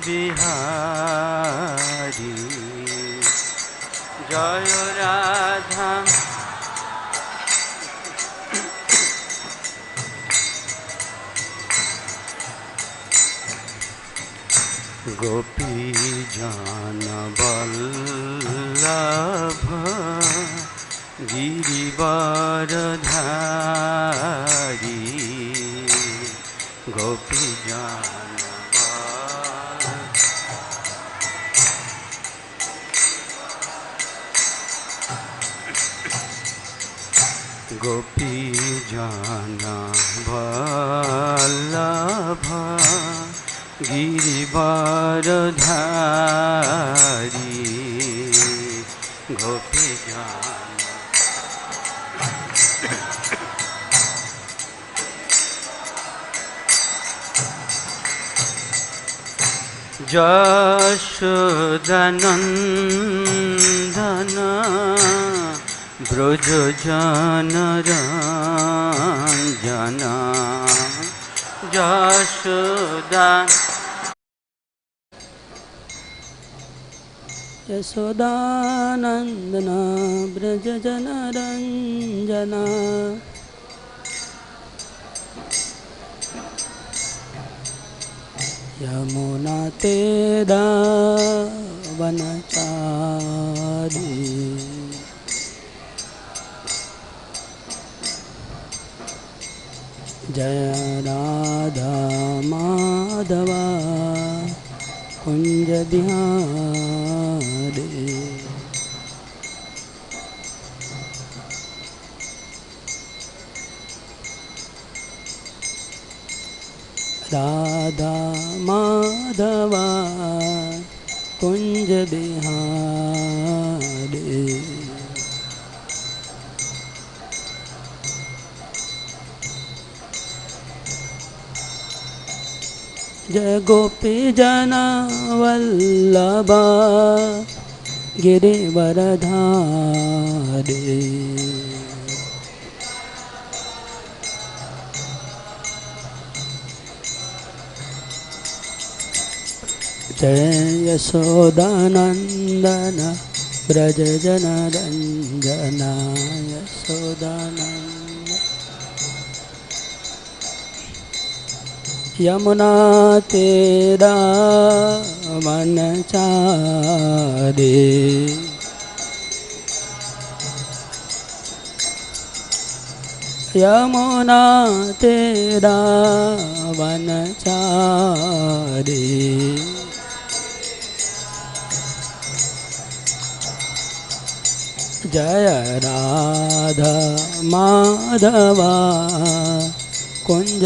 বিহারী জয় রাধা গোপী জন বল্লভ গিরিবরধারী গোপী জন গোপী জন বল্লভ গিরিবরধারী গোপী জন যশোদানন্দন ব্রজজন রঞ্জন যশোদা यशोदानन्दन व्रजजनरञ्जन यमुनातीरवनचारी जय राधा माधव कुंज बिहारी राधा माधव कुंज बिहारी जय गोपी जना वल्लभ गिरिवरधारी जय यशोदानंदन व्रजजनरञ्जन यशोदानंदन यमुनातीरवनचारी यमुनातीरवनचारी जय राधा माधव कुंज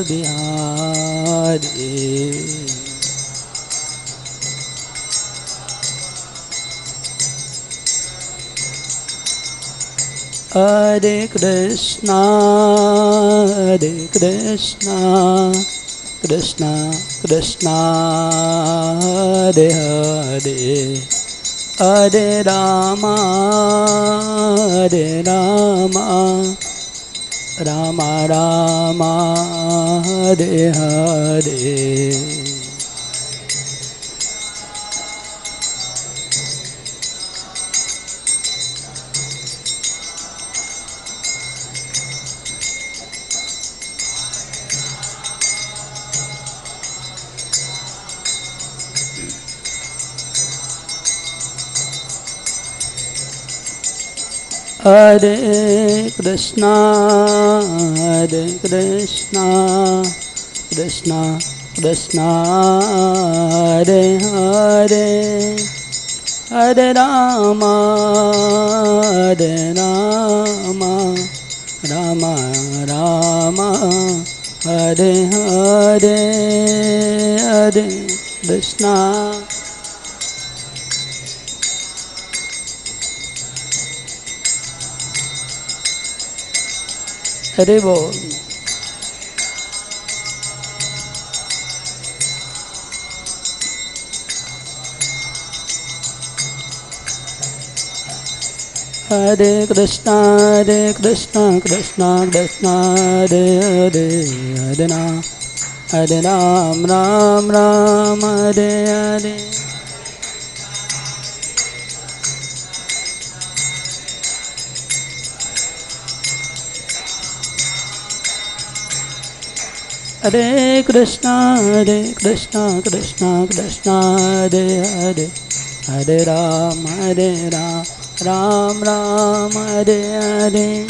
बिहारी हरे कृष्णा कृष्णा कृष्णा हरे हरे हरे राम राम राम हरे हरे हरे कृष्णा कृष्णा कृष्णा हरे हरे हरे राम राम राम हरे हरे हरे कृष्णा हरे बोल। हरे Krishna Krishna Krishna Hare Hare Hare Hare Ram, Ram Ram, Hare Hare. Hare Krishna, Krishna Krishna, Hare Hare. Hare Ram, Ram Ram, Hare Hare.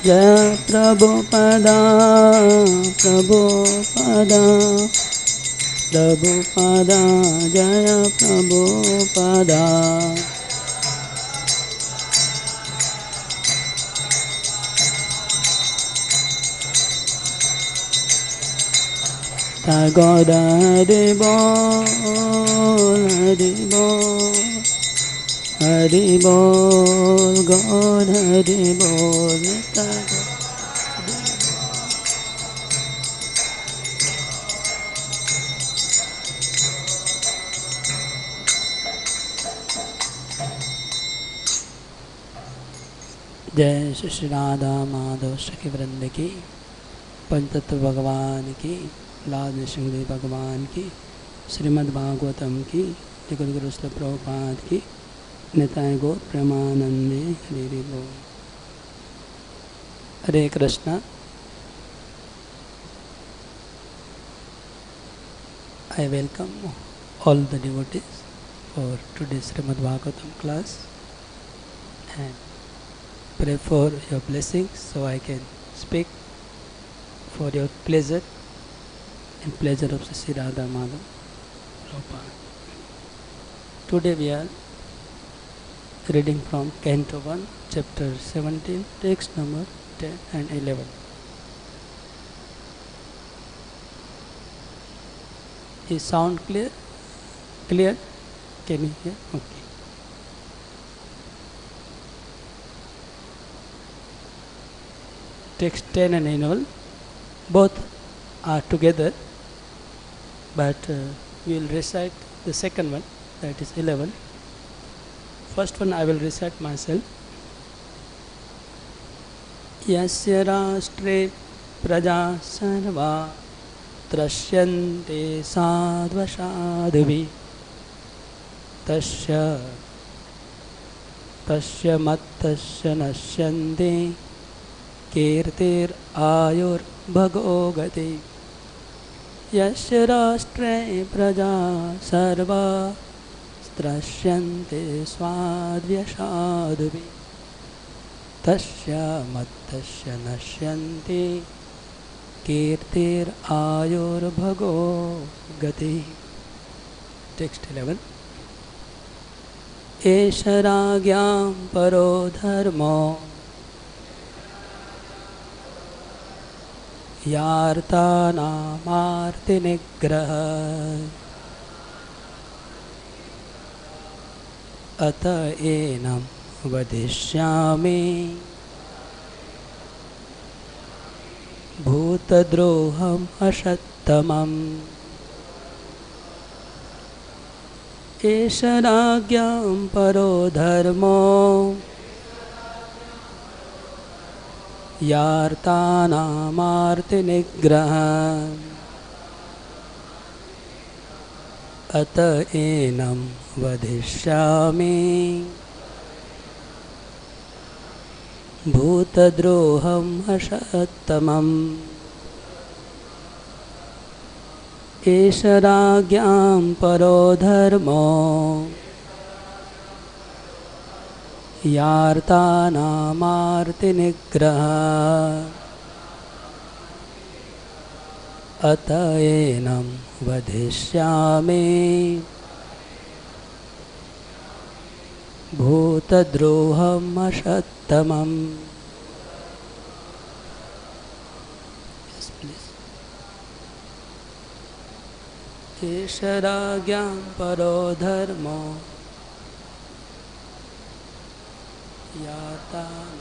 Jaya Prabhupada, Prabhupada, Prabhupada, Jaya Prabhupada. Tagoda Hari Bol, Hari Bol, Hari Bol, God Hari Bol, Nitya. जय श्री श्री राधा माधव सखी वृंद की, पंचतत्व भगवान की, लाल नृसिंह भगवान की, श्रीमद् भागवतम की, जगत गुरु श्री प्रभुपाद की, निताय गौर प्रेमानंदे हरि बोल। हरे Krishna. I welcome all the devotees for today's Srimad Bhagavatam class and pray for your blessings so I can speak for your pleasure and pleasure of Sri Radha Madhav Prabhupada. Today we are reading from Canto 1, Chapter 17, text number 10 and 11. Is sound clear? Clear? Can you hear? Okay. Text 10 and 11 both are together, but we will recite the second one, that is 11. First one I will recite myself. Yasya rāṣṭre prajāḥ sarvās trasyante sādhvy tasya mattasya naśyanti kīrtir āyur bhago gatiḥ. Yasya rāṣṭre prajāḥ sarvās trasyante sādhvy tasya mattasya naśyanti kīrtir āyur bhago gatiḥ. Text 11. Esha rājñāṁ paro dharmo ārtānām ārti-nigrahaḥ ata enaṁ vadhiṣyāmi bhūta-druham asat-tamam. Esha rājñāṁ paro dharmo ārtānām ārti-nigrahaḥ ata enaṁ vadhiṣyāmi bhūta-druham asat-tamam. Esha rājñāṁ paro dharmo ārtānām ārti-nigrahaḥ ata enaṁ vadhiṣyāmi bhūta-druham asat-tamam. Yes, please. Esha rājñāṁ paro dharmo ārtānām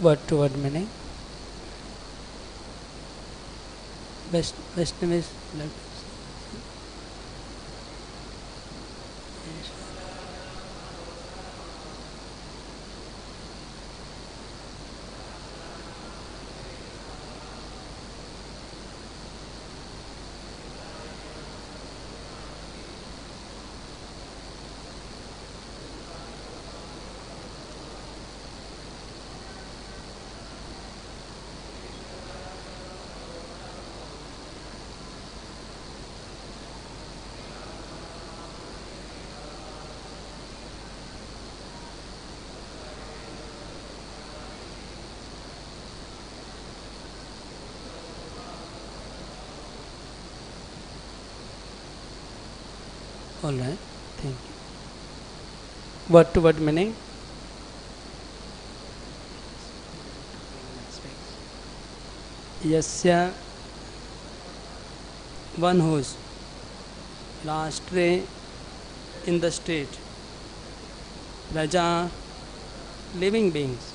Word to word meaning. Vaishnavis. All right, thank you. Word to word meaning. Yasya, one whose rāṣṭre, in the state, prajāḥ, living beings,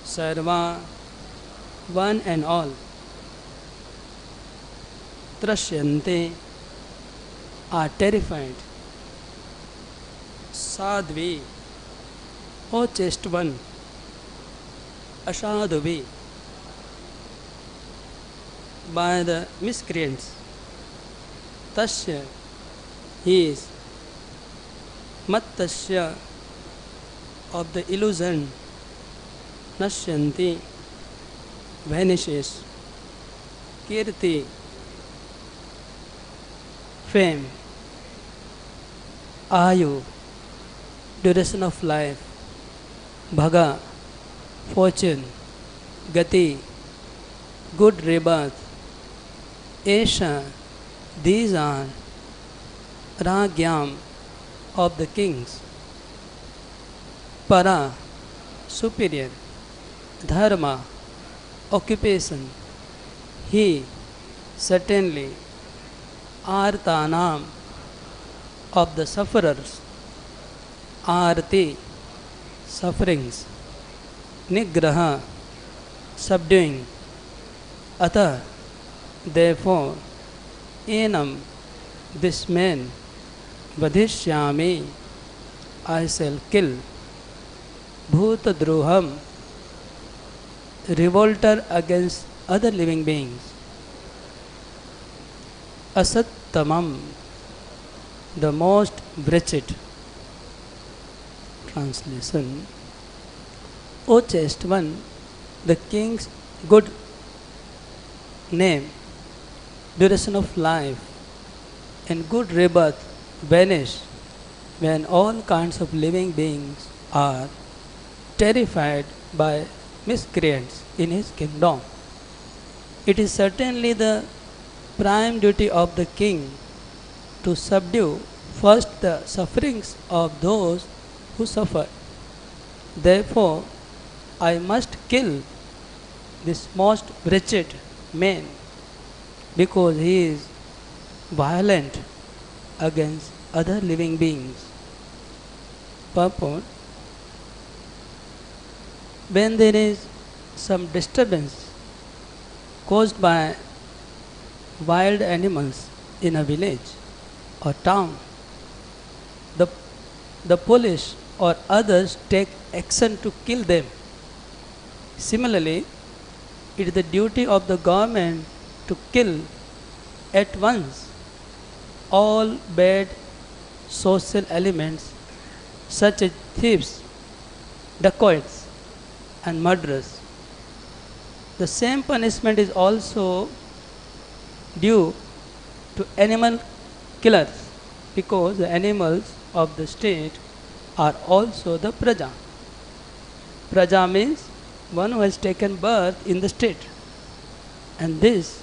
sarvāḥ, one and all, trasyante, are terrified, sādhvy, O chaste one, asādhubhiḥ, by the miscreants, tasya, he is mattasya, of the illusion, naśyanti, vanishes, kīrtir, fame, āyur, duration of life, bhago, fortune, gatiḥ, good rebirth, yasya, these are rājñāṁ, of the kings, paro, superior, dharmo, occupation, he, certainly, ārtānām, of the sufferers, ārti, sufferings, nigrahaḥ, subduing, atah, therefore, enaṁ, this man, vadhiṣyāmi, I shall kill, bhūta-druham, revolter against other living beings, asat-tamam, the most wretched. Translation. O chaste one, the king's good name, duration of life, and good rebirth vanish when all kinds of living beings are terrified by miscreants in his kingdom. It is certainly the prime duty of the king to subdue first the sufferings of those who suffer. Therefore, I must kill this most wretched man because he is violent against other living beings. Purport. When there is some disturbance caused by wild animals in a village or town, the police or others take action to kill them. Similarly, it is the duty of the government to kill at once all bad social elements such as thieves, dacoits, and murderers. The same punishment is also due to animal killers because the animals of the state are also the prajāḥ. Prajāḥ means one who has taken birth in the state, and this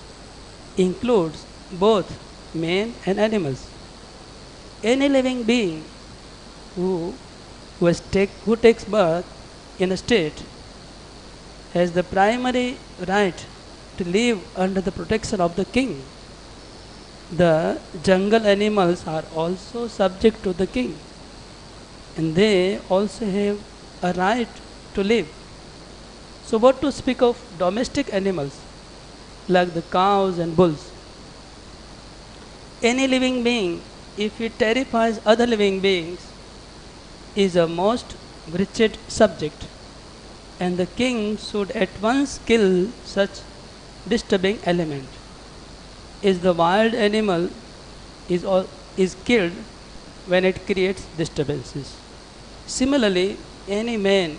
includes both men and animals. Any living being who takes birth in a state has the primary right to live under the protection of the king. The jungle animals are also subject to the king, and they also have a right to live. So what to speak of domestic animals like the cows and bulls? Any living being, if it terrifies other living beings, is a most wretched subject, and the king should at once kill such disturbing element. Is the wild animal is killed when it creates disturbances. Similarly, any man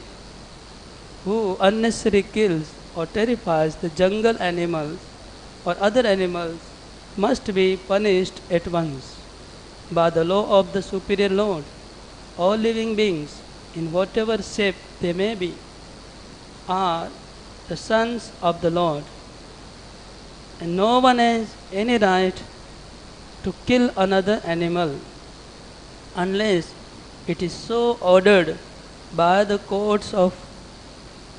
who unnecessarily kills or terrifies the jungle animals or other animals must be punished at once by the law of the superior Lord. All living beings, in whatever shape they may be, are the sons of the Lord, and no one has any right to kill another animal unless it is so ordered by the courts of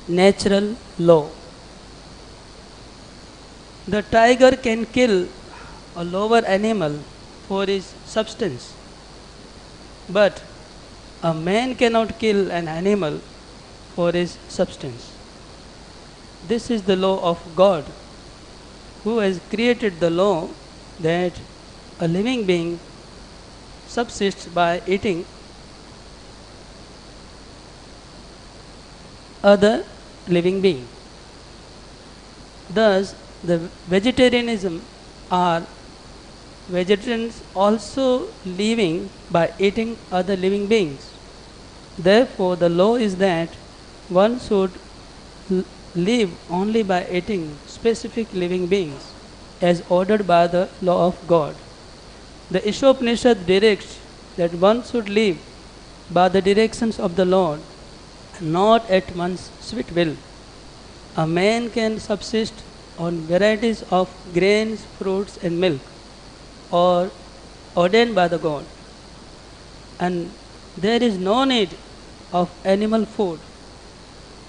natural law. The tiger can kill a lower animal for his substance, but a man cannot kill an animal for his substance. This is the law of God, who has created the law that a living being subsists by eating other living being. Thus, the vegetarianism are vegetarians also living by eating other living beings. Therefore, the law is that one should live only by eating specific living beings as ordered by the law of God. The Ishopanishad directs that one should live by the directions of the Lord, not at one's sweet will. A man can subsist on varieties of grains, fruits and milk, or ordained by the God, and there is no need of animal food,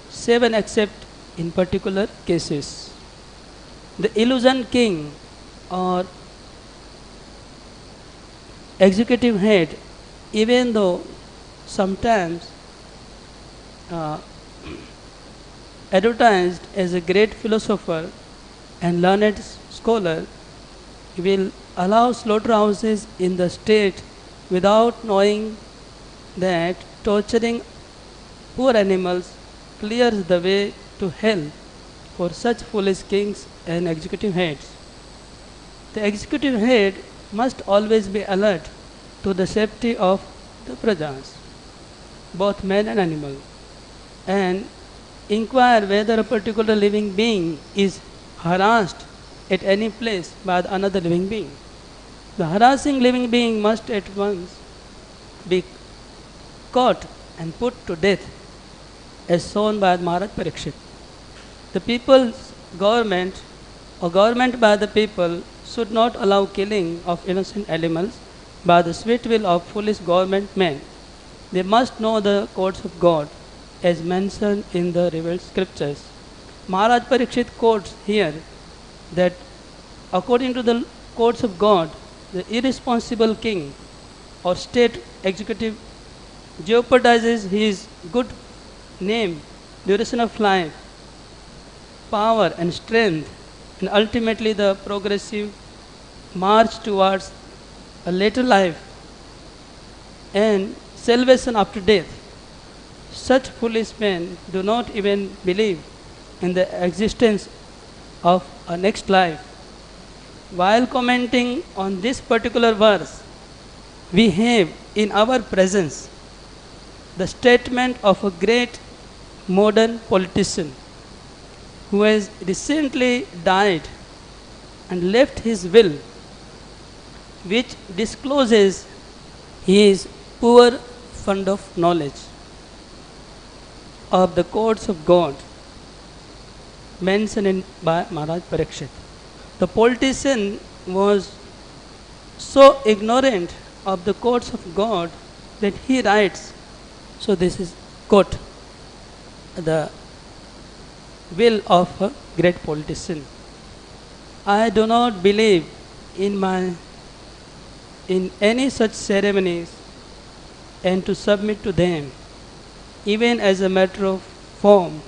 save and except in particular cases. The illusion king or executive head, even though sometimes advertised as a great philosopher and learned scholar, will allow slaughterhouses in the state without knowing that torturing poor animals clears the way to hell for such foolish kings and executive heads. The executive head must always be alert to the safety of the prajās, both man and animal, and inquire whether a particular living being is harassed at any place by another living being. The harassing living being must at once be caught and put to death, as shown by Maharaj Parikshit. The people's government or government by the people should not allow killing of innocent animals by the sweet will of foolish government men. They must know the courts of God, as mentioned in the revealed scriptures. Maharaj Parikshit quotes here that according to the courts of God, the irresponsible king or state executive jeopardizes his good name, duration of life, power and strength, and ultimately the progressive march towards a later life and salvation after death. Such foolish men do not even believe in the existence of a next life. While commenting on this particular verse, we have in our presence the statement of a great modern politician who has recently died and left his will, which discloses his poor fund of knowledge of the courts of God mentioned by Maharaj Parikshit. The politician was so ignorant of the courts of God that he writes, so this is quote, the will of a great politician. I do not believe in any such ceremonies and to submit to them, even as a matter of form,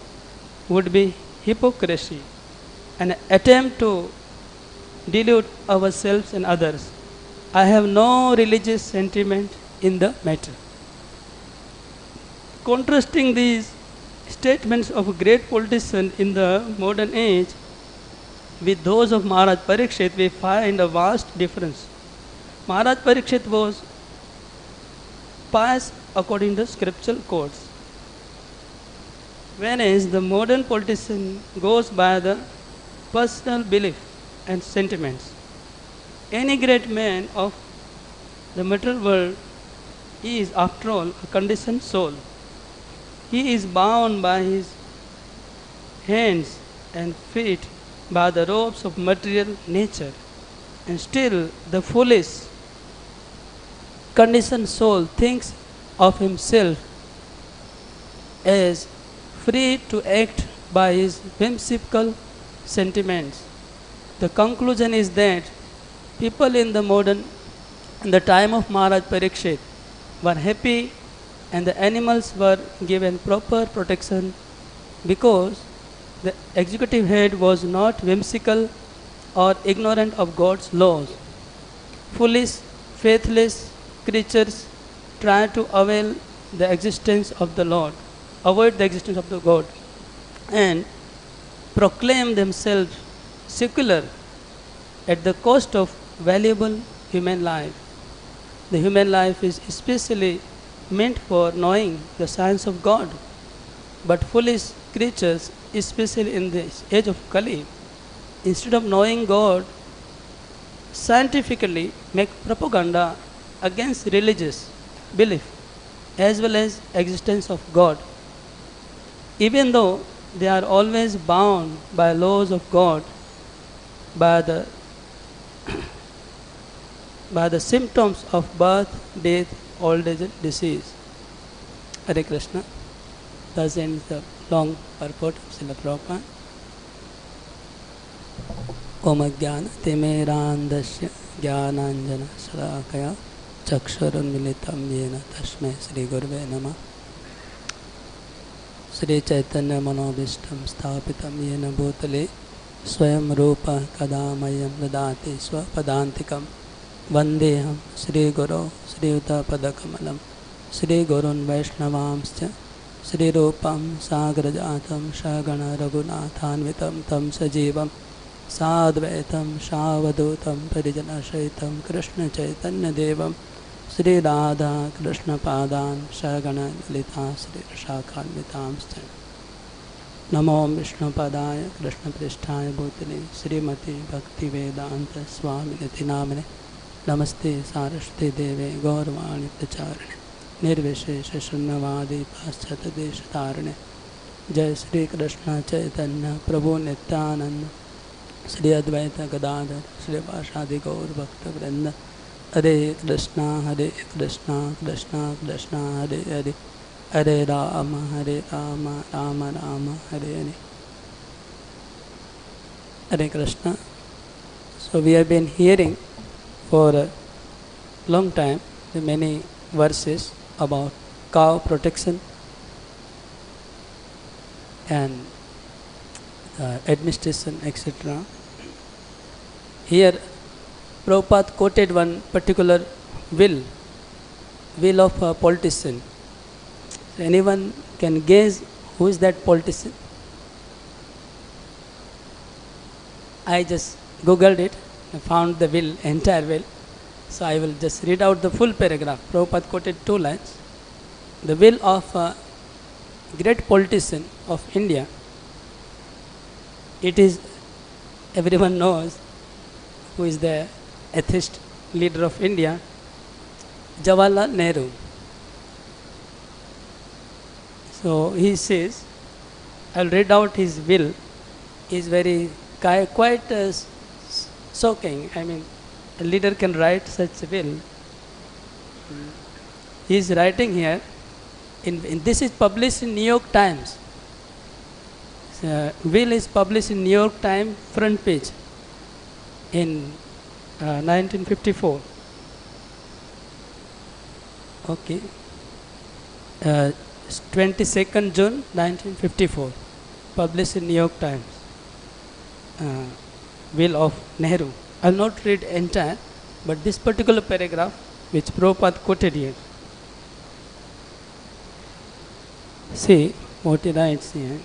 would be hypocrisy, an attempt to delude ourselves and others. I have no religious sentiment in the matter. Contrasting these statements of a great politician in the modern age with those of Maharaj Parikshit, we find a vast difference. Maharaj Parikshit was pious according to scriptural codes, whereas the modern politician goes by the personal belief and sentiments. Any great man of the material world is, after all, a conditioned soul. He is bound by his hands and feet by the ropes of material nature, and still the foolish, conditioned soul thinks of himself as free to act by his whimsical sentiments. The conclusion is that people in the time of Maharaj Parikshit were happy, and the animals were given proper protection because the executive head was not whimsical or ignorant of God's laws. Foolish, faithless creatures try to avoid the existence of the God, and proclaim themselves secular at the cost of valuable human life. The human life is especially meant for knowing the science of God, but foolish creatures, especially in this age of Kali, instead of knowing God, scientifically make propaganda against religious belief as well as existence of God, even though they are always bound by laws of God, by the symptoms of birth, death, old age, and disease. Hare Krishna. Thus ends the long purport of Srila Prabhupada. Om Ajnana Timirandasya Jnananjana Salakaya Chakshurunmilitam Yena Tasmai Shri Gurave Namah. Shri Caitanya Manobishtam Sthapitam Yena Bhutale Swayam Rupa Kadamayam Dadati Swapadantikam Vandeham Shri Guru Shri Uta Padakamalam Shri Gurun Vaishnavamscha Shri Rupam Sagrajatam Shagana Raghunathanvitam Tam Sajivam Sadvaitam Shavadutam Parijanashaitam Krishna Chaitanya Devam Shri Radha Krishna Padan Shagana Lalita Shri Rashakanvitamscha Namo Vishnu Padaya Krishna Pristhaya Bhutale Srimati Bhakti Vedanta Swami Niti Namane Namaste Saraswati Deve Gaurvani Pracharane Nirvishesha Shunnavadi Paschata Deshatarane Jai Shri Krishna Chaitanya Prabhu Nityananda Shri Advaita Gadadhar Shri Vāsadi Gaur Bhakta Vrinda Hare Krishna Krishna Krishna Hare Hare Hare Rama Rama Rama Hare Hare. Hare Krishna. So we have been hearing for a long time the many verses about cow protection and administration, etc. Here Prabhupada quoted one particular will of a politician. So anyone can guess who is that politician? I just googled it and found the will, entire will. So I will just read out the full paragraph. Prabhupada quoted 2 lines. The will of a great politician of India. It is, everyone knows who is the atheist leader of India, Jawaharlal Nehru. So he says, I will read out his will. He is very quite shocking. I mean, a leader can write such a will. He is writing here. This is published in New York Times. Will is published in New York Times front page in 1954. Okay. 22nd June 1954. published in New York Times, will of Nehru. I will not read entire, but this particular paragraph which Prabhupada quoted here. See what he writes here.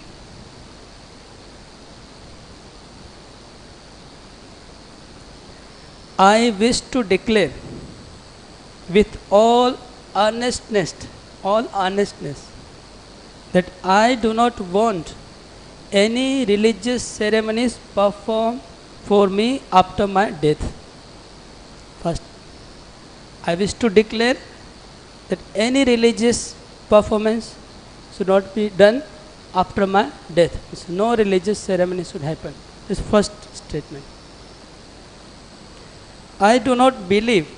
I wish to declare with all earnestness, that I do not want any religious ceremonies performed for me after my death. First, I wish to declare that any religious performance should not be done after my death. So no religious ceremony should happen. This is first statement. I do not believe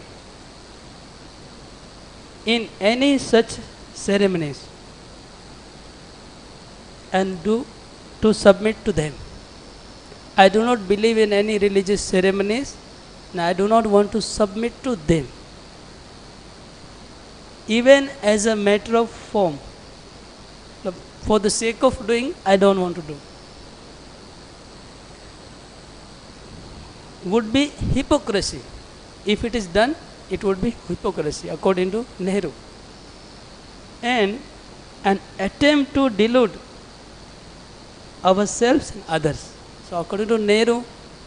in any such ceremonies and do to submit to them. I do not believe in any religious ceremonies and I do not want to submit to them. Even as a matter of form. For the sake of doing, I don't want to do. Would be hypocrisy. If it is done, it would be hypocrisy according to Nehru. And an attempt to delude ourselves and others. So according to Nehru,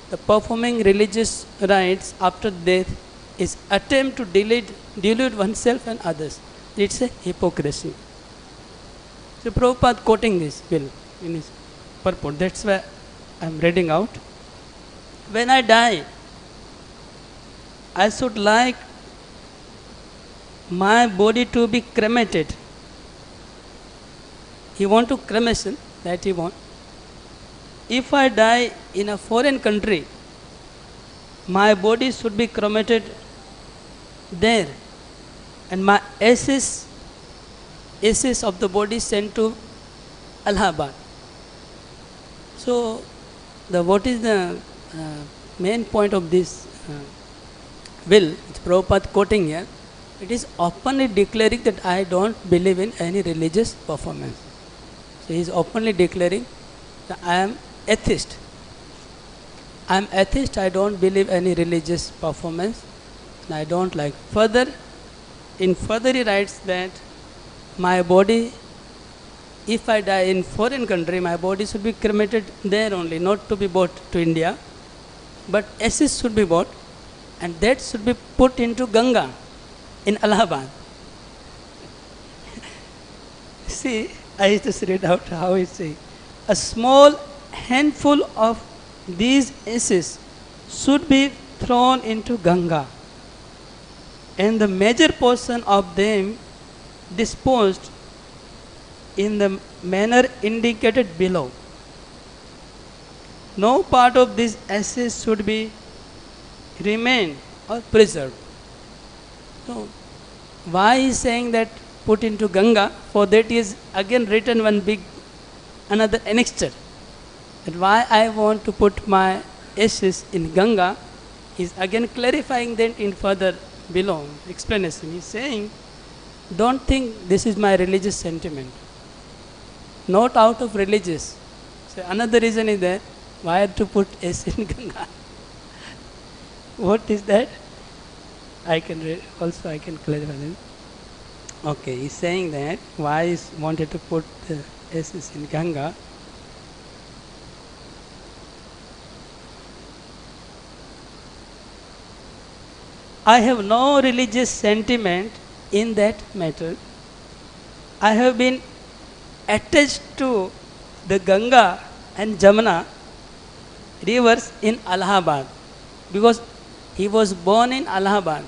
the performing religious rites after death is attempt to delude oneself and others. It's a hypocrisy. So Prabhupada quoting this will in his purport. That's why I am reading out. When I die, I should like my body to be cremated. He want to cremation, that he want. If I die in a foreign country, my body should be cremated there, and my ashes of the body sent to Allahabad. So, what is the main point of this will, which Prabhupada quoting here? It is openly declaring that I don't believe in any religious performance. So he is openly declaring that I am atheist. I am atheist, I don't believe any religious performance, and I don't like. Further he writes that my body, if I die in foreign country, my body should be cremated there only, not to be brought to India, but ashes should be bought, and that should be put into Ganga in Allahabad. See, I just read out how he says. A small handful of these ashes should be thrown into Ganga, and the major portion of them disposed in the manner indicated below. No part of these ashes should be remain or preserved. So, why is saying that put into Ganga? For that is again written one big another annexure. That why I want to put my ashes in Ganga is again clarifying that in further below explanation. He is saying, don't think this is my religious sentiment. Not out of religious. So another reason is that why to put S in Ganga. What is that? I can clarify this. Okay, he's saying that why is wanted to put the S in Ganga. I have no religious sentiment in that matter. I have been attached to the Ganga and Jamuna rivers in Allahabad because he was born in Allahabad,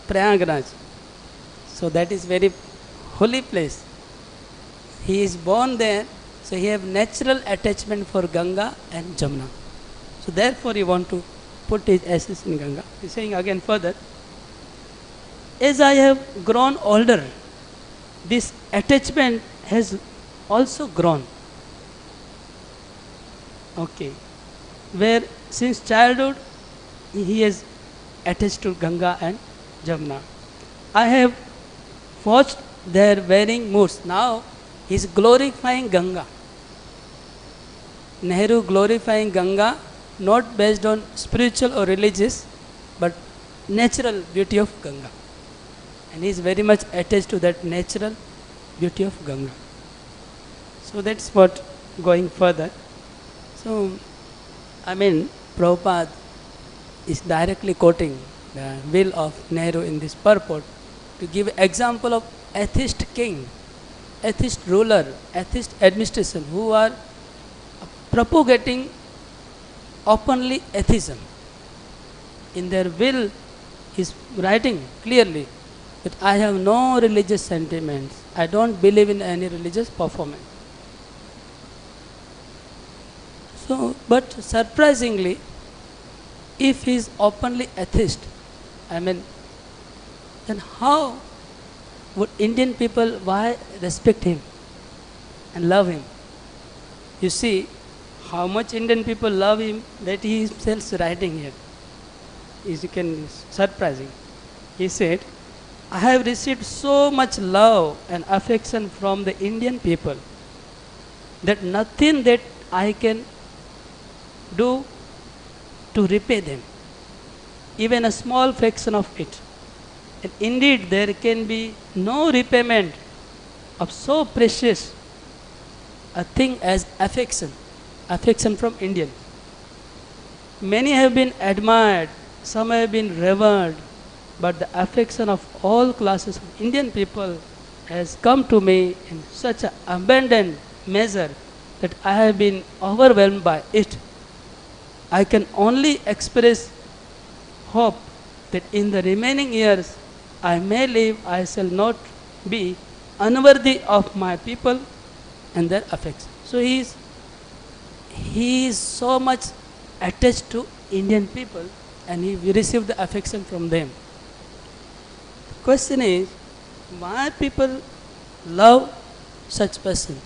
Prayagraj. So that is very holy place. He is born there, so he have natural attachment for Ganga and Jamuna. So therefore he want to put his ashes in Ganga. He is saying again further, as I have grown older, this attachment has also grown. Okay. Where since childhood he is attached to Ganga and Jamuna. I have watched their varying moods. Now he is glorifying Ganga. Nehru glorifying Ganga not based on spiritual or religious, but natural beauty of Ganga. And he is very much attached to that natural beauty of Ganga. So that's what going further. So, Prabhupada is directly quoting the will of Nehru in this purport to give example of atheist king, atheist ruler, atheist administration who are propagating openly atheism. In their will, he is writing clearly that I have no religious sentiments. I don't believe in any religious performance. So, but surprisingly, if he is openly atheist, then how would Indian people why respect him and love him? You see how much Indian people love him that he himself is writing here. Surprising. He said, I have received so much love and affection from the Indian people that nothing that I can do to repay them, even a small fraction of it. And indeed, there can be no repayment of so precious a thing as affection from Indian. Many have been admired, some have been revered, but the affection of all classes of Indian people has come to me in such an abundant measure that I have been overwhelmed by it. I can only express hope that in the remaining years I may live, I shall not be unworthy of my people and their affection. So he is so much attached to Indian people and he received the affection from them. The question is, why people love such person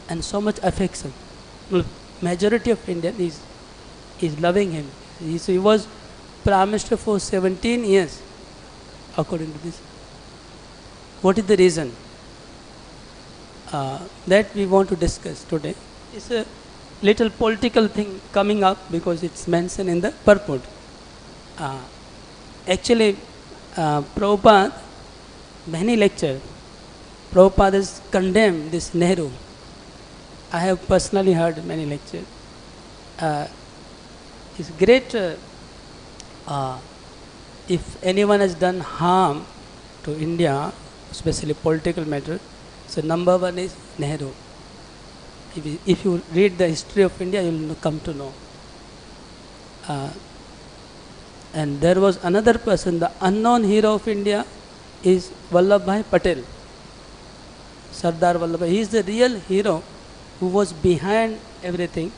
and so much affection? Well, majority of Indian is loving him. He was Prime Minister for 17 years, according to this. What is the reason? That we want to discuss today. It's a little political thing coming up because it's mentioned in the purport. Actually, Prabhupada, many lectures, Prabhupada has condemned this Nehru. I have personally heard many lectures. It's great if anyone has done harm to India, especially political matter, so number one is Nehru. If you read the history of India, you will come to know. And there was another person, the unknown hero of India is Vallabhbhai Patel. Sardar Vallabhbhai. He is the real hero who was behind everything.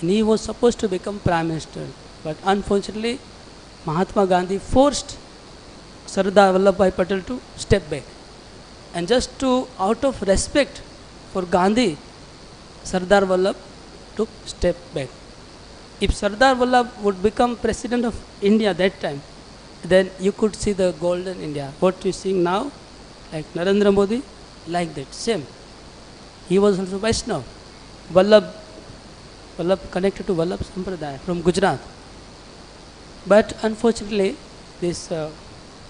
And he was supposed to become Prime Minister. But unfortunately, Mahatma Gandhi forced Sardar Vallabhbhai Patel to step back. And just out of respect for Gandhi, Sardar Vallabh took step back. If Sardar Vallabh would become President of India that time, then you could see the golden India. What you see now, like Narendra Modi, like that, same. He was also Vaishnava. Vallabh connected to Vallabh Sampradaya from Gujarat. But unfortunately, this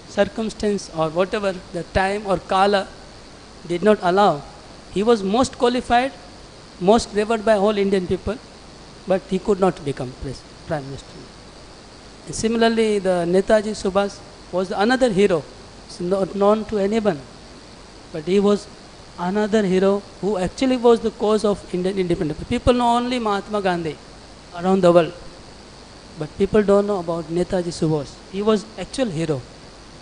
circumstance or whatever, the time or kala did not allow. He was most qualified, most revered by all Indian people, but he could not become Prime Minister. And similarly, the Netaji Subhas was another hero, not known to anyone, but he was another hero who actually was the cause of Indian independence. People know only Mahatma Gandhi around the world, but people don't know about Netaji Subhas. He was actual hero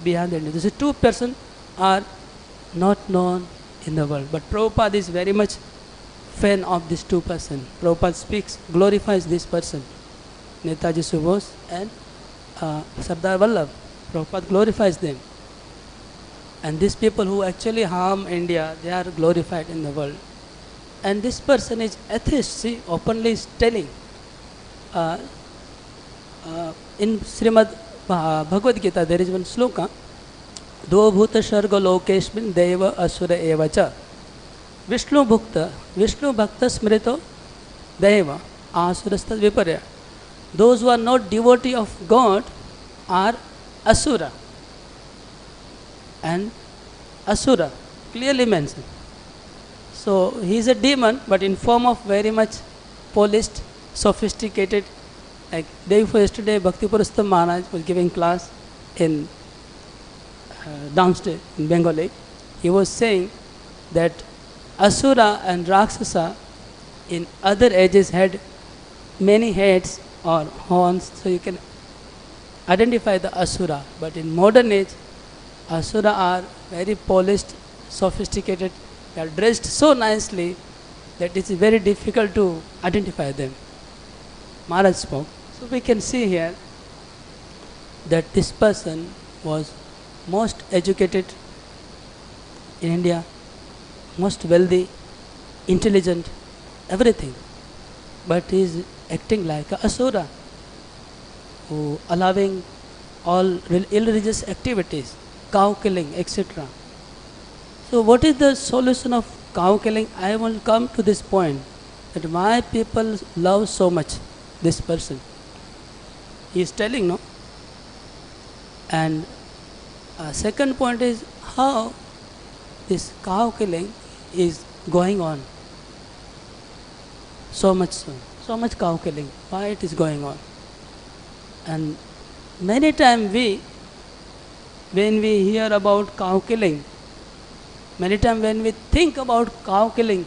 behind the India. These two persons are not known in the world, but Prabhupada is very much fan of these two persons. Prabhupada glorifies this person, Netaji Subhas and Sardar Vallabh. Prabhupada glorifies them. And these people who actually harm India, they are glorified in the world. And this person is atheist, see, openly is telling. In Srimad Bhagavad Gita, there is one sloka, Do bhuta sharga lokeshmin deva asura evacha. Vishnu bhakta smrito daiva asurastad viparya. Those who are not devotee of God are asura. And asura clearly mentioned. So he is a demon, but in form of very much polished, sophisticated. Like day before yesterday, Bhakti Purustam Maharaj was giving class in downstairs in Bengali. He was saying that asura and rakshasa in other ages had many heads or horns, so you can identify the asura. But in modern age, asura are very polished, sophisticated. They are dressed so nicely that it is very difficult to identify them. Maharaj spoke. So we can see here that this person was most educated in India, most wealthy, intelligent, everything. But he is acting like a asura, who allowing all irreligious activities, cow killing, etc. So what is the solution of cow killing? I will come to this point, that why people love so much this person. He is telling, no? And second point is how this cow killing is going on. So much cow killing. Why it is going on? And many times when we hear about cow killing, many times when we think about cow killing,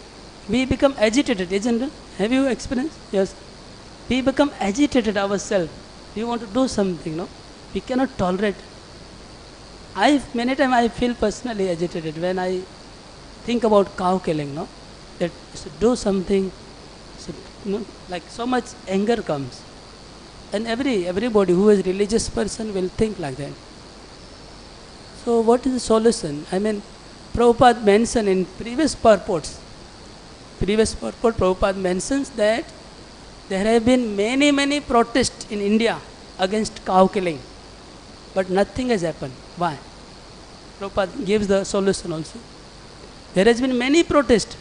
we become agitated, isn't it? Have you experienced? Yes. We become agitated ourselves. We want to do something, no? We cannot tolerate. Many times I feel personally agitated when I think about cow killing, no? That should do something, like so much anger comes. And everybody who is religious person will think like that. So what is the solution? I mean, Prabhupada mentioned in previous purport, Prabhupada mentions that there have been many protests in India against cow killing, but nothing has happened. Why? Prabhupada gives the solution also. There has been many protests.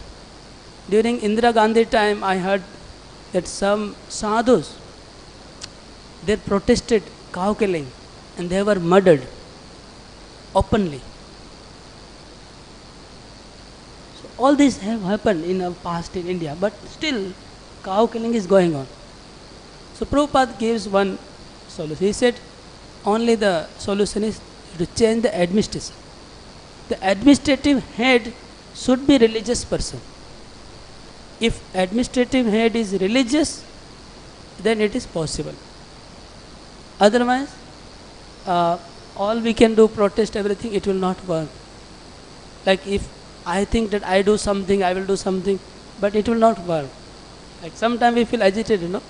During Indira Gandhi time, I heard that some sadhus, they protested cow killing and they were murdered openly. So all this have happened in the past in India, but still cow killing is going on. So Prabhupada gives one solution. He said only the solution is to change the administration. The administrative head should be religious person. If administrative head is religious, then it is possible. Otherwise, all we can do, protest everything, it will not work. Like if I think that I do something, I will do something, but it will not work. Like sometimes we feel agitated, no?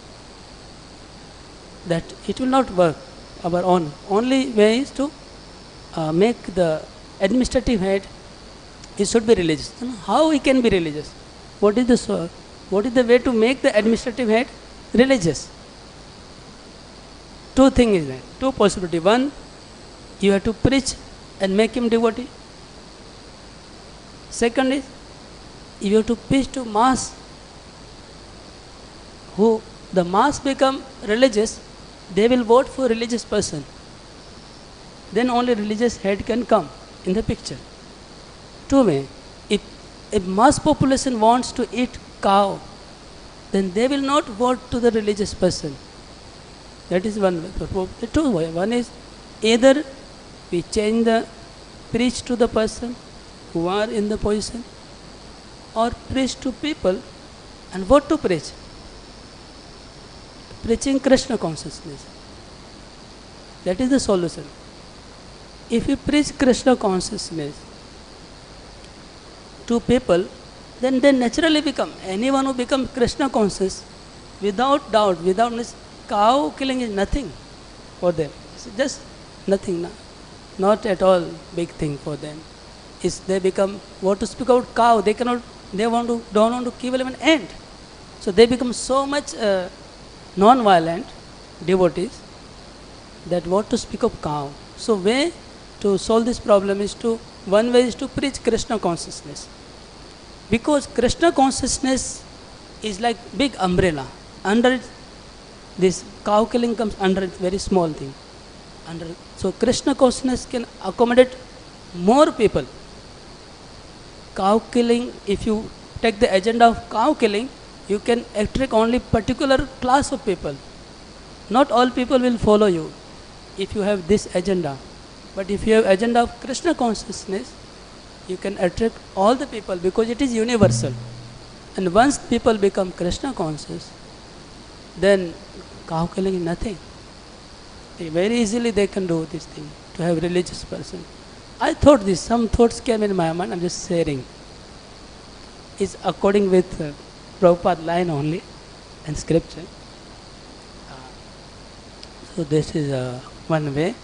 That it will not work. Our own only way is to make the administrative head, he should be religious. How he can be religious? What is the way to make the administrative head religious? Two things is there, two possibilities. One, you have to preach and make him devotee. Second is, you have to preach to mass. Who the mass become religious, they will vote for religious person. Then only religious head can come in the picture. Two ways. If mass population wants to eat cow, then they will not vote to the religious person. That is one way. Two ways. One is either we preach to the person who are in the position, or preach to people. And what to preach? Preaching Krishna consciousness. That is the solution. If you preach Krishna consciousness to people, then they naturally become, anyone who becomes Krishna conscious, without doubt, cow killing is nothing for them. It's just nothing, not at all big thing for them. They become, what to speak about cow, don't want to kill even an ant. So they become so much non-violent devotees that what to speak of cow. So way to solve this problem is one way is to preach Krishna consciousness. Because Krishna consciousness is like big umbrella. Under it, this cow killing comes under it, very small thing. So Krishna consciousness can accommodate more people. Cow killing, if you take the agenda of cow killing, you can attract only particular class of people. Not all people will follow you if you have this agenda. But if you have agenda of Krishna consciousness, you can attract all the people because it is universal. And once people become Krishna conscious, then cow killing is nothing. Very easily they can do this thing, to have religious person. I thought this, some thoughts came in my mind, I'm just sharing. It's according with Prabhupada line only and scripture. So this is one way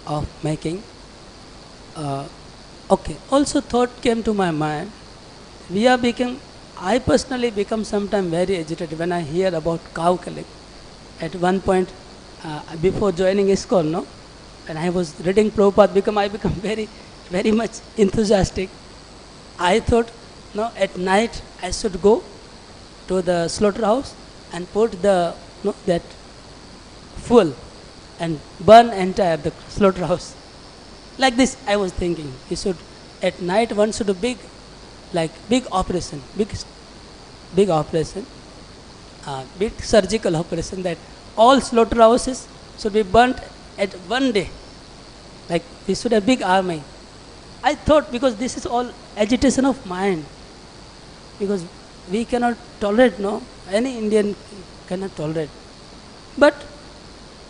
of making. Okay, also thought came to my mind, I personally become sometimes very agitated when I hear about cow killing. At one point, before joining ISKCON, no, and I was reading Prabhupada, I become very, very much enthusiastic. I thought, no, at night I should go to the slaughterhouse and put the that fuel and burn entire the slaughterhouse. Like this, I was thinking. You should at night one should do big operation, big surgical operation, that all slaughterhouses should be burnt at one day. Like we should have big army. I thought, because this is all agitation of mind, because we cannot tolerate, no, any Indian cannot tolerate. But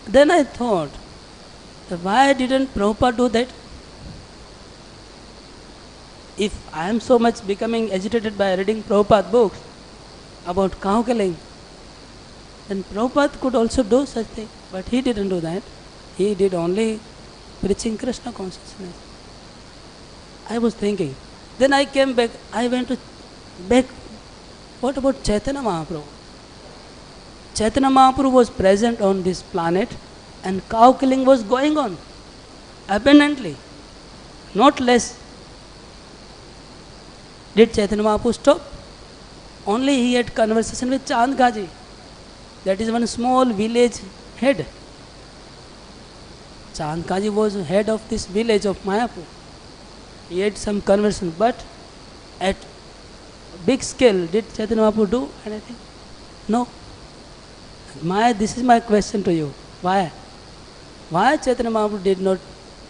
then I thought, why didn't Prabhupada do that? If I am so much becoming agitated by reading Prabhupada books about cow killing, then Prabhupada could also do such thing. But he didn't do that. He did only preaching Krishna consciousness. I was thinking. Then I came back. I went back. What about Caitanya Mahaprabhu? Caitanya Mahaprabhu was present on this planet and cow killing was going on abundantly, not less. Did Caitanya Mahaprabhu stop? Only he had conversation with Chandgaji. That is one small village head. Chandgaji was head of this village of Mayapur. He had some conversation, but at big scale, did Caitanya Mahaprabhu do anything? No. This is my question to you. Why? Why Caitanya Mahaprabhu did not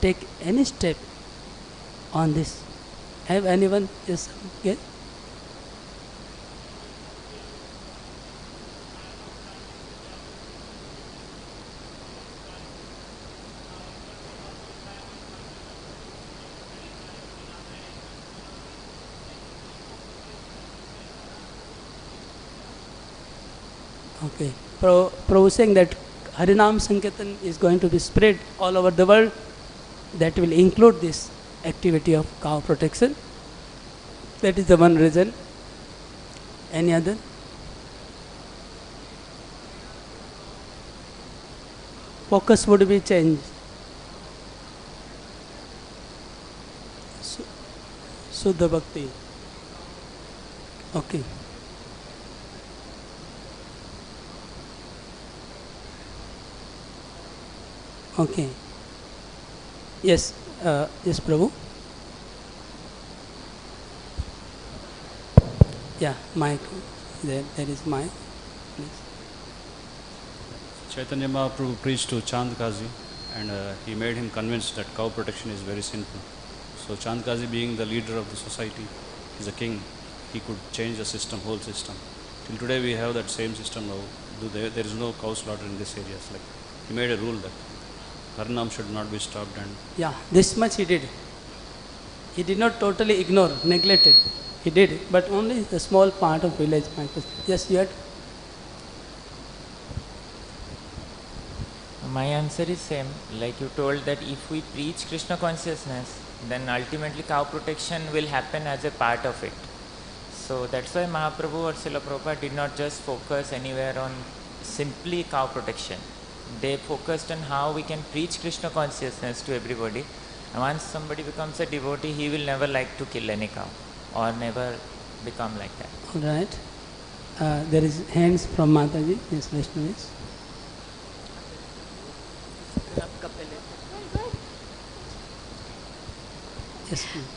take any step on this? Have anyone? Yes. Yes? Okay. Prabhu saying that Harinam Sankirtan is going to be spread all over the world. That will include this activity of cow protection. That is the one reason. Any other? Focus would be changed. Suddha Bhakti. Okay. Okay. Yes. Yes, Prabhu. Yeah, mic. There is mic. Please. Caitanya Mahaprabhu preached to Chandgaji and he made him convinced that cow protection is very sinful. So Chandgaji, being the leader of the society, is a king, he could change the system, whole system. Till today we have that same system now. There is no cow slaughter in this area. Like he made a rule that ārtānām should not be stopped. And yeah, this much he did. He did not totally ignore, neglected. He did, but only the small part of village. Yes, you had? My answer is same. Like you told that if we preach Krishna consciousness, then ultimately cow protection will happen as a part of it. So that's why Mahaprabhu or Srila Prabhupada did not just focus anywhere on simply cow protection. They focused on how we can preach Krishna consciousness to everybody. And once somebody becomes a devotee, he will never like to kill any cow or never become like that. All right. there is hands from Mataji. Yes, Vaishnavis. Yes, please.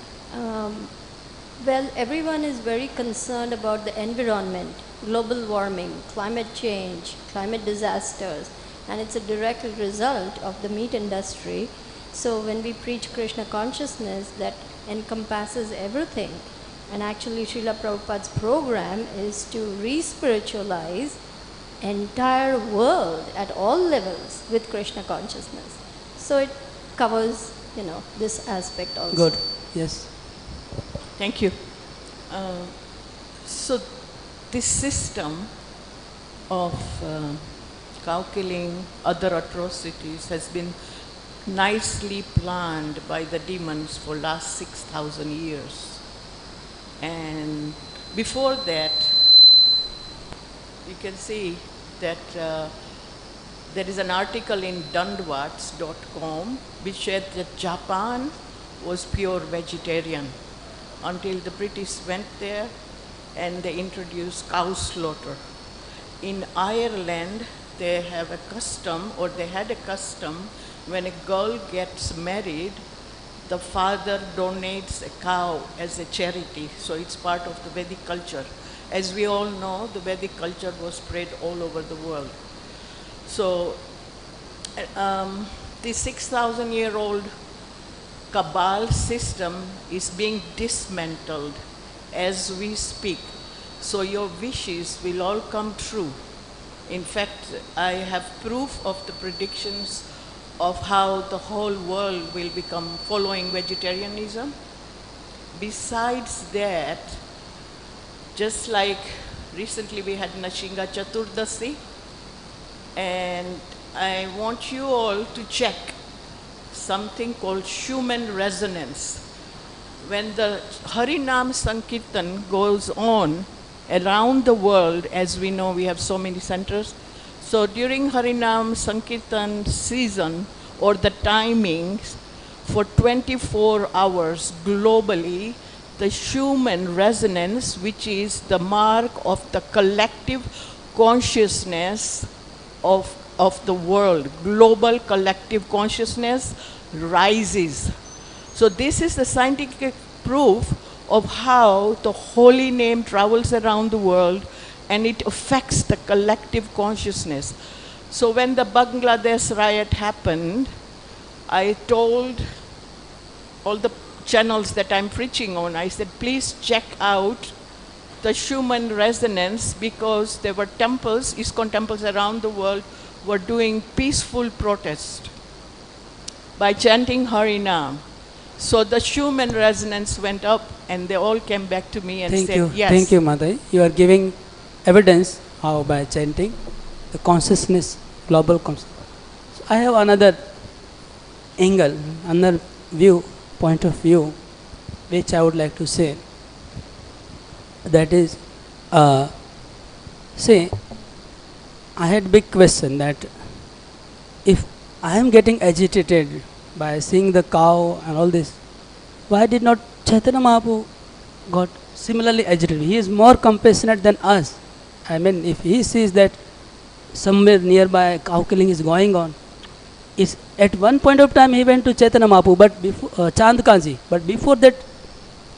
Well, everyone is very concerned about the environment, global warming, climate change, climate disasters, and it's a direct result of the meat industry. So when we preach Krishna consciousness, that encompasses everything. And actually Srila Prabhupada's program is to re-spiritualize entire world at all levels with Krishna consciousness. So it covers, this aspect also. Good. Yes. Thank you. So this system of cow killing, other atrocities has been nicely planned by the demons for last 6,000 years. And before that, you can see that there is an article in dandvats.com which said that Japan was pure vegetarian until the British went there and they introduced cow slaughter. In Ireland, they have a custom, or they had a custom, when a girl gets married, the father donates a cow as a charity. So it's part of the Vedic culture. As we all know, the Vedic culture was spread all over the world. So the 6,000-year-old cabal system is being dismantled as we speak. So your wishes will all come true. In fact, I have proof of the predictions of how the whole world will become following vegetarianism. Besides that, just like recently we had Nashinga Chaturdasi, and I want you all to check something called human resonance. When the Harinam Sankirtan goes on around the world, as we know we have so many centers, so during Harinam Sankirtan season, or the timings, for 24 hours globally, the human resonance, which is the mark of the collective consciousness of the world, global collective consciousness rises. So this is the scientific proof of how the holy name travels around the world and it affects the collective consciousness. So when the Bangladesh riot happened, I told all the channels that I'm preaching on, I said, please check out the human resonance, because there were temples, ISKCON temples around the world were doing peaceful protest by chanting Harinam. So the human resonance went up and they all came back to me and said, yes. Thank you, Mataji. You are giving evidence how by chanting the consciousness, global consciousness. So I have another angle, another point of view, which I would like to say. That is, say, I had big question that if I am getting agitated by seeing the cow and all this, why did not Caitanya Mahaprabhu got similarly agitated? He is more compassionate than us. I mean, if he sees that somewhere nearby cow killing is going on, is at one point of time he went to Caitanya Mahaprabhu, but before Chandkaji, but before that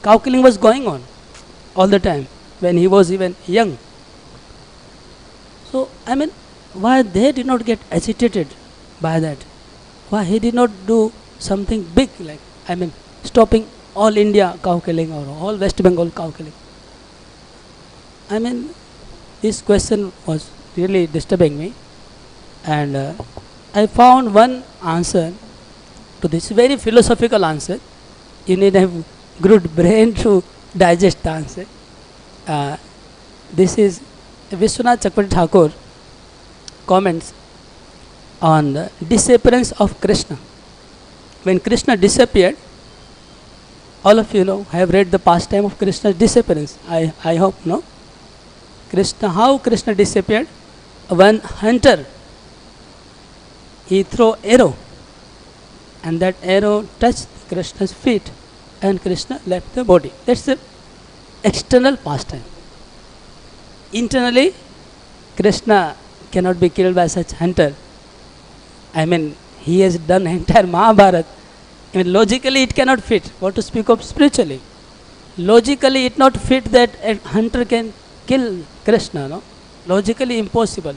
cow killing was going on all the time when he was even young. So I mean, why they did not get agitated by that? Why he did not do something big, like, I mean, stopping all India cow killing or all West Bengal cow killing? I mean, this question was really disturbing me, and I found one answer to this, very philosophical answer. You need to have good brain to digest the answer. This is Vishwanath Chakravarti Thakur comments on the disappearance of Krishna. When Krishna disappeared, all of you know, have read the pastime of Krishna's disappearance. I hope, no? How Krishna disappeared? One hunter, he threw arrow, and that arrow touched Krishna's feet, and Krishna left the body. That's the external pastime. internally, Krishna cannot be killed by such hunter. I mean, he has done entire Mahabharata. I mean, logically it cannot fit. What to speak of spiritually? Logically it not fit that a hunter can kill Krishna, no? Logically impossible.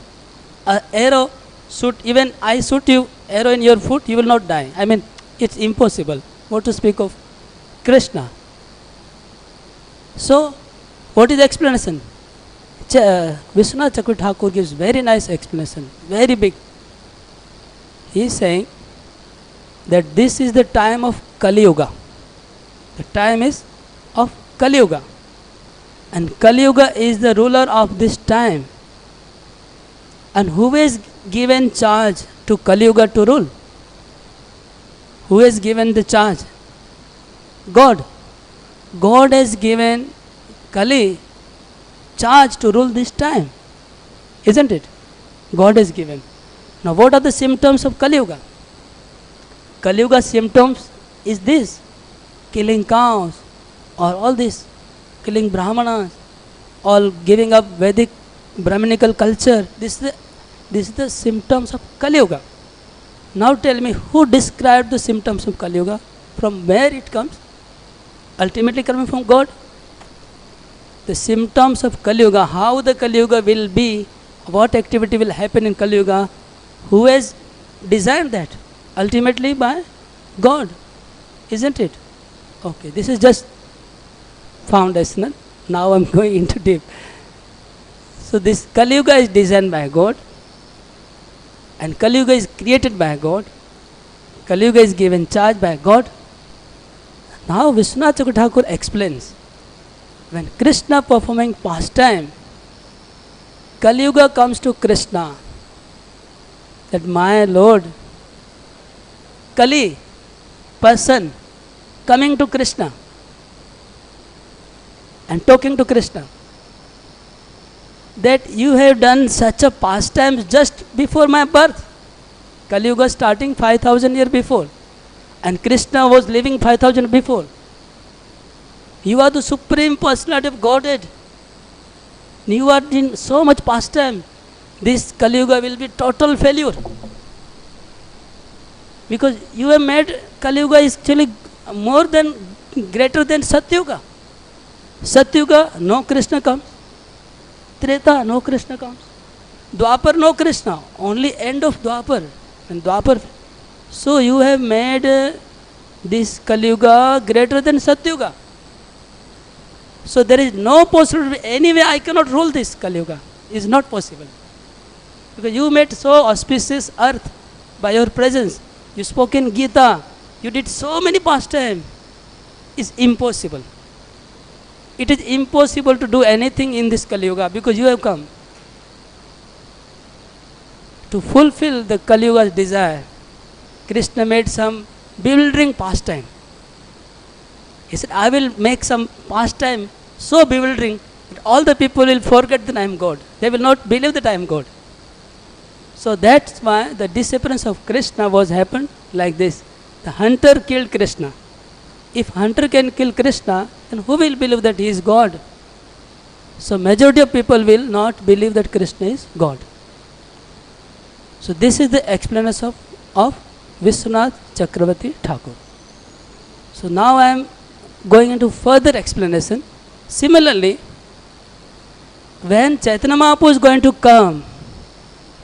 A arrow shoot, even I shoot you, arrow in your foot, you will not die. I mean, it's impossible. What to speak of Krishna? So, what is the explanation? Vishwanath Chakravarti Thakur gives very nice explanation, very big. He is saying that this is the time of Kali Yuga. The time is of Kali Yuga. And Kali Yuga is the ruler of this time. And who is given charge to Kali Yuga to rule? Who has given the charge? God. God has given Kali charge to rule this time. Isn't it? God has given. Now what are the symptoms of Kali Yuga? Kali Yuga symptoms is this: killing cows, or all this, killing Brahmanas, all giving up Vedic Brahminical culture. This is the symptoms of Kali Yuga. Now tell me, who described the symptoms of Kali Yuga? From where it comes? Ultimately coming from God. The symptoms of Kali Yuga, how the Kali Yuga will be, what activity will happen in Kali Yuga, who has designed that? Ultimately by God, isn't it? Okay, this is just foundational. Now I am going into deep. So this Kali Yuga is designed by God, and Kali Yuga is created by God. Kali Yuga is given charge by God. Now Vishwanath Chakravarti Thakur explains, when Krishna performing pastime, Kali Yuga comes to Krishna, that my Lord, Kali, person, coming to Krishna and talking to Krishna, that you have done such a pastime just before my birth. Kali Yuga starting 5,000 years before, and Krishna was living 5,000 before. You are the supreme personality of Godhead. You are in so much pastime. This Kali Yuga will be total failure. Because you have made Kali Yuga is actually more than, greater than Satyuga. Satyuga, no Krishna comes. Treta, no Krishna comes. Dwapar, no Krishna. Only end of Dwapar. And Dwapar. So you have made this Kali Yuga greater than Satyuga. So there is no possibility, anyway I cannot rule this Kali Yuga. It is not possible. Because you made so auspicious earth by your presence. You spoke in Gita. You did so many pastime. It's impossible. It is impossible to do anything in this Kali Yuga because you have come to fulfill the Kali Yuga's desire. Krishna made some bewildering pastime. He said, I will make some pastime so bewildering that all the people will forget that I am God. They will not believe that I am God. So that's why the disappearance of Krishna was happened like this. The hunter killed Krishna. If hunter can kill Krishna, then who will believe that he is God? So majority of people will not believe that Krishna is God. So this is the explanation of Vishwanath Chakravarti Thakur. So now I am going into further explanation. Similarly, when Caitanya Mahaprabhu is going to come,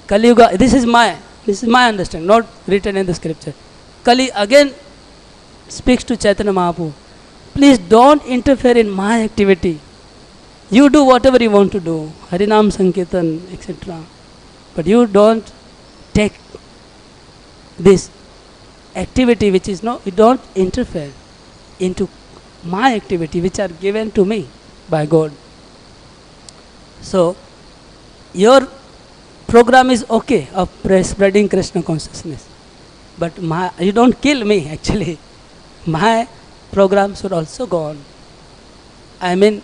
Kali Yuga, this is my understanding, not written in the scripture. Kali again speaks to Caitanya Mahaprabhu. Please don't interfere in my activity. You do whatever you want to do, Harinam Sankirtan, etc. But you don't take this activity which is no, you don't interfere into my activity which are given to me by God. So your program is okay of spreading Krishna consciousness, but you don't kill me actually. My program should also go on. I mean,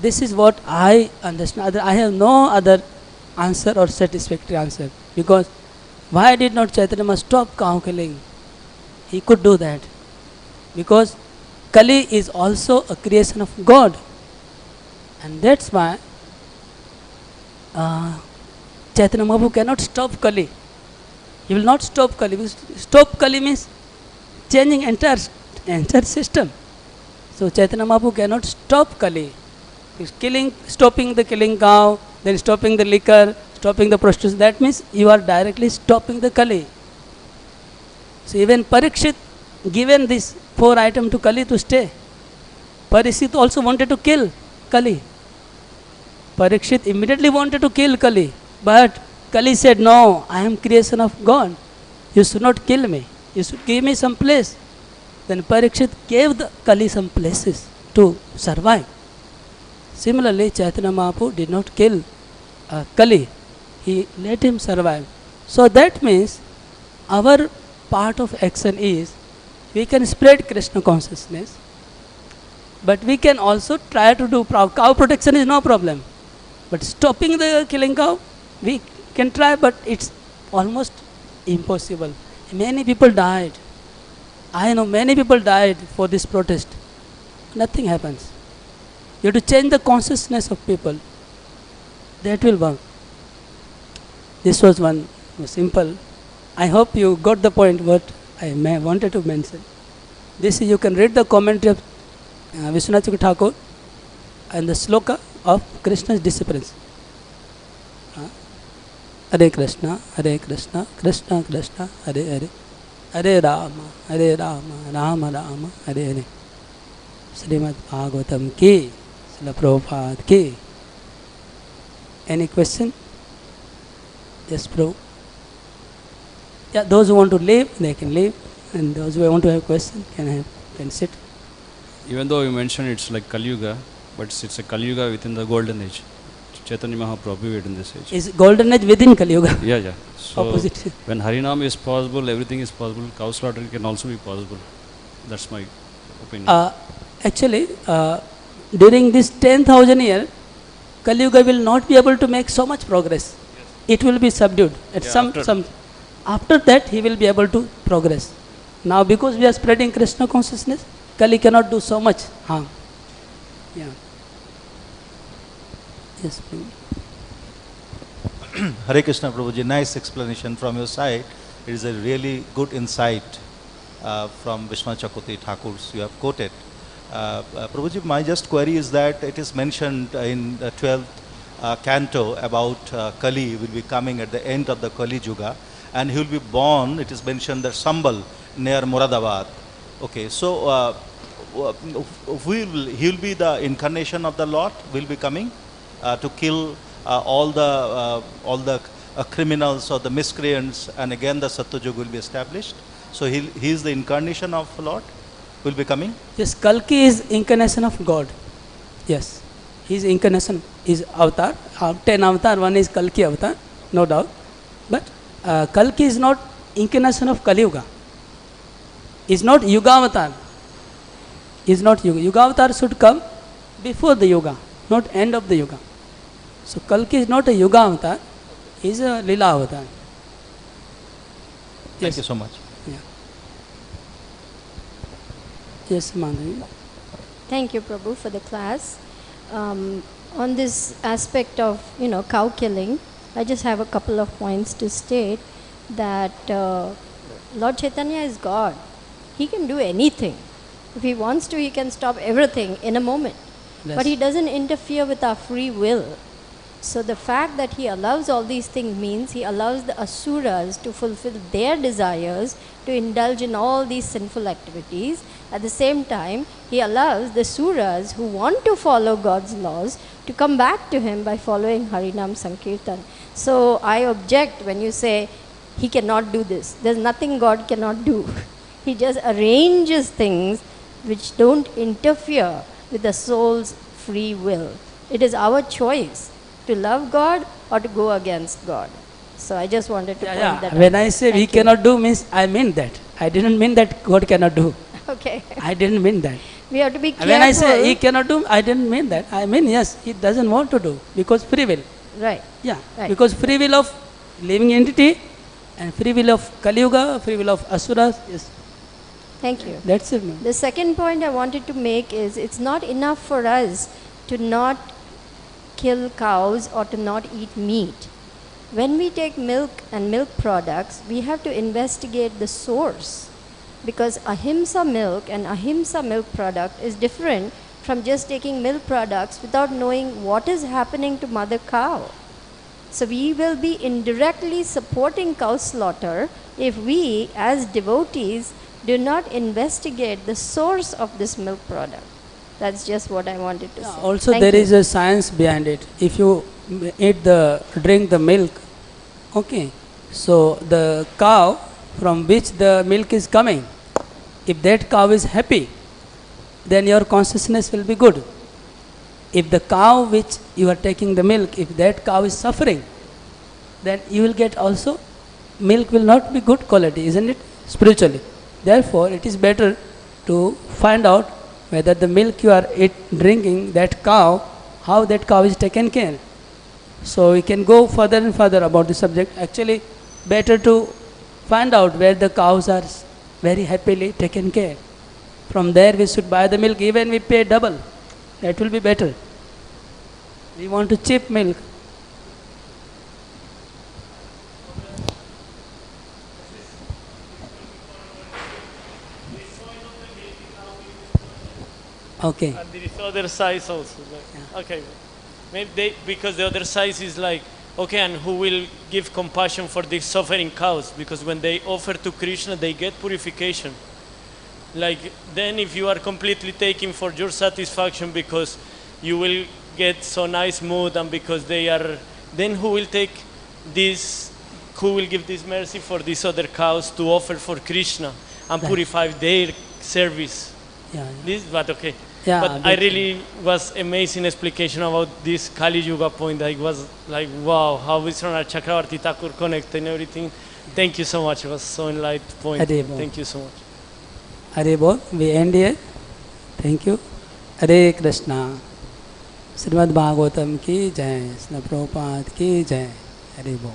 this is what I understand. I have no other answer or satisfactory answer, because why did not Chaitanya Mahaprabhu stop cow killing? He could do that, because Kali is also a creation of God, and that's why Caitanya Mahaprabhu cannot stop Kali. He will not stop Kali. Stop Kali means changing entire system. So Caitanya Mahaprabhu cannot stop Kali. He's stopping the killing cow, then stopping the liquor, stopping the prostitution. That means you are directly stopping the Kali. So even Parikshit given this 4 items to Kali to stay. Parikshit also wanted to kill Kali. Parikshit immediately wanted to kill Kali. But Kali said, no, I am creation of God. You should not kill me. You should give me some place. Then Parikshit gave the Kali some places to survive. Similarly, Caitanya Mahaprabhu did not kill Kali. He let him survive. So that means our part of action is we can spread Krishna consciousness, but we can also try to do cow protection is no problem. But stopping the killing cow, we can try, but it's almost impossible. Many people died. I know many people died for this protest. Nothing happens. You have to change the consciousness of people. That will work. This was one simple. I hope you got the point what I wanted to mention. This you can read the commentary of Vishwanath Thakur and the sloka of Krishna's disciplines. Hare Krishna, Krishna Krishna, Hare Hare, Hare Rama, Rama Rama, Hare Hare. Srimad Bhagavatam ki, Srila Prabhupada ki. Any question? Yes, Prabhu. Yeah, those who want to leave, they can leave, and those who want to have question can sit. Even though you mentioned it's like Kali Yuga, but it's a Kali Yuga within the golden age. Chaitanya Mahaprabhu in this age. Is golden age within Kali Yuga? Yeah. So opposite. When Harinam is possible, everything is possible. Cow slaughter can also be possible. That's my opinion. Actually, during this 10,000 years, Kali Yuga will not be able to make so much progress. Yes. It will be subdued. At after that, he will be able to progress. Now, because we are spreading Krishna consciousness, Kali cannot do so much harm. Yeah. Yes, please. Hare Krishna Prabhuji, nice explanation from your side. It is a really good insight from Vishwanath Chakravarti Thakur's you have quoted. Prabhuji, my just query is that it is mentioned in the 12th canto about Kali will be coming at the end of the Kali Yuga, and he will be born, it is mentioned that Sambal near Muradabad. Okay, so he will be the incarnation of the Lord, will be coming to kill all the criminals or the miscreants, and again the Satyajug will be established. So he is the incarnation of Lord, will be coming? Yes, Kalki is incarnation of God. Yes, his incarnation is avatar. 10 avatar, one is Kalki avatar, no doubt. But Kalki is not incarnation of Kali Yuga. Is not Yuga avatar. Is not Yuga. Yuga avatar should come before the Yuga, not end of the Yuga. So Kalki is not a Yuga avatar, he is a Lila avatar. Thank you so much. Yeah. Yes, Madhavi. Thank you, Prabhu, for the class. On this aspect of, cow killing, I just have a couple of points to state that Lord Chaitanya is God. He can do anything. If he wants to, he can stop everything in a moment. Yes. But he doesn't interfere with our free will. So the fact that he allows all these things means he allows the asuras to fulfill their desires, to indulge in all these sinful activities. At the same time, he allows the suras who want to follow God's laws to come back to him by following Harinam Sankirtan. So I object when you say he cannot do this. There's nothing God cannot do. He just arranges things which don't interfere with the soul's free will. It is our choice to love God or to go against God. So I just wanted to point that out. When I say we cannot do means I mean that. I didn't mean that God cannot do. Okay. I didn't mean that. We have to be careful. When I say he cannot do, I didn't mean that. I mean yes, he doesn't want to do because free will. Right. Yeah. Right. Because free will of living entity and free will of Kali Yuga, free will of asuras. Yes. Thank you. That's it. The second point I wanted to make is it's not enough for us to not kill cows or to not eat meat. When we take milk and milk products, we have to investigate the source, because ahimsa milk and ahimsa milk product is different from just taking milk products without knowing what is happening to mother cow. So we will be indirectly supporting cow slaughter if we as devotees do not investigate the source of this milk product. That's just what I wanted to say. Also, Thank there you. is a science behind it. If you drink the milk, okay, so the cow from which the milk is coming, if that cow is happy, then your consciousness will be good. If the cow which you are taking the milk, if that cow is suffering, then you will get also, milk will not be good quality, isn't it, spiritually. Therefore, it is better to find out whether the milk you are drinking, that cow, how that cow is taken care. So we can go further and further about the subject. Actually, better to find out where the cows are very happily taken care. From there we should buy the milk, even we pay double. That will be better. We want to cheap milk. Okay. And there is other size also. Okay. Maybe because the other size is like, okay, and who will give compassion for these suffering cows? Because when they offer to Krishna, they get purification. Like, then if you are completely taking for your satisfaction because you will get so nice mood and because they are, then who will take this, who will give this mercy for these other cows to offer for Krishna and purify their service? Yeah. This, but okay. Yeah, but I really was amazing explanation about this Kali Yuga point. I was like, wow, how Vishwanath Chakravarti Thakur connect and everything. Thank you so much. It was so enlightened point. Thank you so much. Hare Bol. We end here. Thank you. Hare Krishna. Srimad Bhagavatam ki jai. Srila Prabhupada ki jai. Hare Bol.